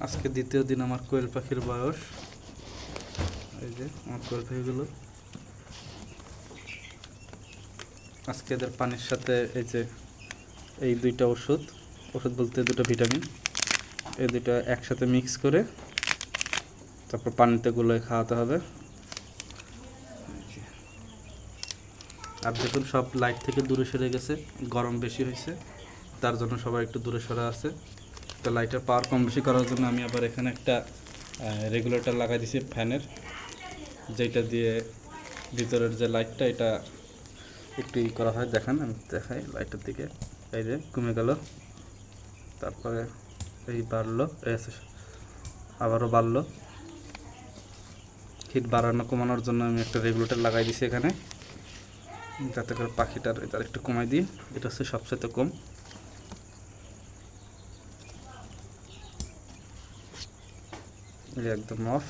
আজকে দ্বিতীয় দিন আমার কোয়েল পাখির বয়স। এই যে আমার কোয়েল পাখিগুলো, আজকে এদের পানির সাথে এই যে এই দুইটা ওষুধ বলতে দুটো ভিটামিন, এই দুটো একসাথে মিক্স করে তারপর পানিতে গুলোয় খাওয়াতে হবে। আর দেখুন সব লাইট থেকে দূরে সরে গেছে, গরম বেশি হয়েছে তার জন্য সবাই একটু দূরে সরা আছে। তো লাইটের পাওয়ার কম বেশি করার জন্য আমি আবার এখানে একটা রেগুলেটর লাগাই দিছি ফ্যানের, যেটা দিয়ে ভিতরের যে লাইটটা এটা একটু করা হয়। দেখেন, আমি দেখাই লাইটের দিকে, এই যে কমে গেল, তারপরে এই বাড়লো, আবারও বাড়লো। হিট বাড়ানো কমানোর জন্য আমি একটা রেগুলেটর লাগাই দিছি এখানে, যাতে করে পাখিটার এটা একটু কমাই দিই। এটা হচ্ছে সবচেয়ে কম। একদম অফ।